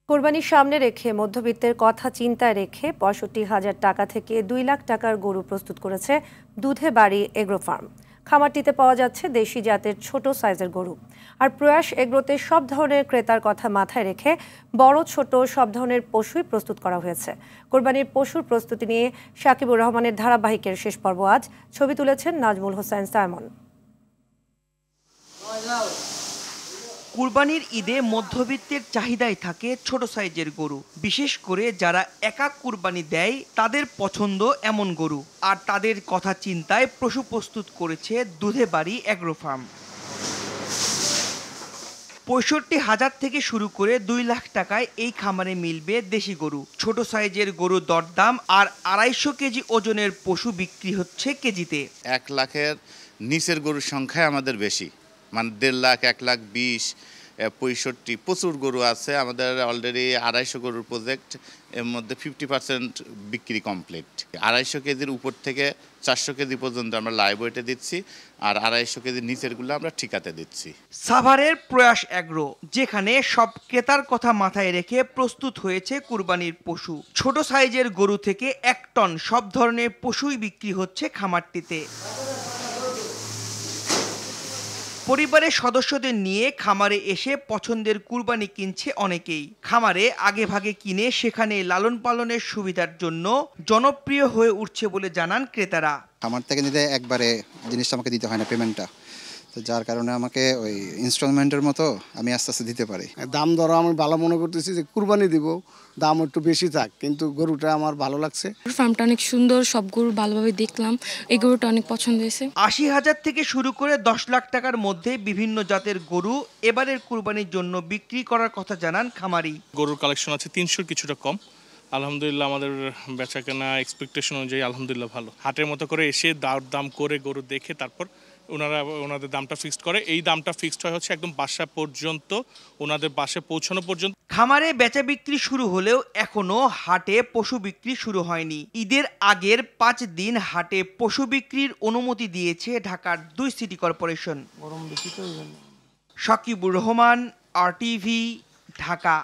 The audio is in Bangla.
কোরবানির সামনে রেখে মধ্যবিত্তের কথা চিন্তায় রেখে ৬৫,০০০ টাকা থেকে ২ লাখ টাকার গরু প্রস্তুত করেছে দুধে বাড়ি এগ্রো ফার্ম। খামারটিতে পাওয়া যাচ্ছে দেশি জাতের ছোট সাইজের গরু। আর প্রয়াস এগ্রোতে সব ধরনের ক্রেতার কথা মাথায় রেখে বড় ছোট সব ধরনের পশুই প্রস্তুত করা হয়েছে। কোরবানির পশুর প্রস্তুতি নিয়ে সাকিবুর রহমানের ধারাবাহিকের শেষ পর্ব আজ। ছবি তুলেছেন নাজমুল হোসেন সাইমন। কুরবানির ঈদে মধ্যবিত্তের চাহিদায় থাকে ছোট সাইজের গরু, বিশেষ করে যারা একা কুরবানি দেয় তাদের পছন্দ এমন গরু। আর তাদের কথা চিন্তায় পশু প্রস্তুত করেছে দুধে বাড়ি এগ্রো ফার্ম। ৬৫,০০০ থেকে শুরু করে ২ লাখ টাকায় এই খামারে মিলবে দেশি গরু। ছোট সাইজের গরু দরদাম, আর ২৫০ কেজি ওজনের পশু বিক্রি হচ্ছে কেজিতে। ১ লাখের নিচের গরুর সংখ্যা আমাদের বেশি, মানে ১.৫ লাখ, ১,২০,০০০, ৬৫ প্রচুর গরু আছে আমাদের। অলরেডি ২৫০ গরুর প্রজেক্ট, এর মধ্যে 50% বিক্রি কমপ্লিট। ২৫০ কেজির উপর থেকে ৪০০ কেজি পর্যন্ত আমরা লাইভ ওয়েটে দিচ্ছি, আর ২৫০ কেজির নিচেরগুলো আমরা ঠিকাতে দিচ্ছি। সাভারের প্রয়াস এগ্রো, যেখানে সব ক্রেতার কথা মাথায় রেখে প্রস্তুত হয়েছে কুরবানির পশু। ছোট সাইজের গরু থেকে ১ টন সব ধরনের পশুই বিক্রি হচ্ছে খামারটিতে। পরিবারের সদস্যদের নিয়ে খামারে এসে পছন্দের কুরবানি কিনছে অনেকেই। খামারে আগে ভাগে কিনে সেখানে লালন পালনের সুবিধার জন্য জনপ্রিয় হয়ে উঠছে বলে জানান ক্রেতারা। খামার থেকে নিতে একবারে জিনিসটা আমাকে দিতে হয় না, পেমেন্টটা, তো যার কারণে আমাকে ওই ইনস্টলমেন্টের মতো আমি আস্তে আস্তে দিতে পারি। দাম দরও আমি ভালো মনে করতেছি যে কুরবানি দিব, দাম একটু বেশি থাক, কিন্তু গরুটা আমার ভালো লাগছে। ফার্মটা অনেক সুন্দর, সব গরু ভালোভাবে দেখলাম, এই গরুটা অনেক পছন্দ হয়েছে। ৮০,০০০ থেকে শুরু করে ১০ লাখ টাকার মধ্যে বিভিন্ন জাতের গরু এবারের কুরবানির জন্য বিক্রি করার কথা জানান খামারি। গরুর কালেকশন আছে ৩০০ কিছুটা কম। আলহামদুলিল্লাহ আমাদের বেচা কেনা এক্সপেকটেশন অনুযায়ী আলহামদুলিল্লাহ ভালো। হাটের মতো করে এসে দাম করে গরু দেখে তারপর ওনাদের দামটা ফিক্সড করে। এই দামটা ফিক্সড হয় হচ্ছে একদম বাসা পর্যন্ত, ওনাদের বাসায় পৌঁছানো পর্যন্ত। খামারে বেচা বিক্রি শুরু হলেও এখনো হাটে পশু বিক্রি শুরু হয়নি। ঈদের আগের ৫ দিন হাটে পশু বিক্রির অনুমতি দিয়েছে ঢাকার ২ city corporation. Sakibur Rahman, RTV, Dhaka.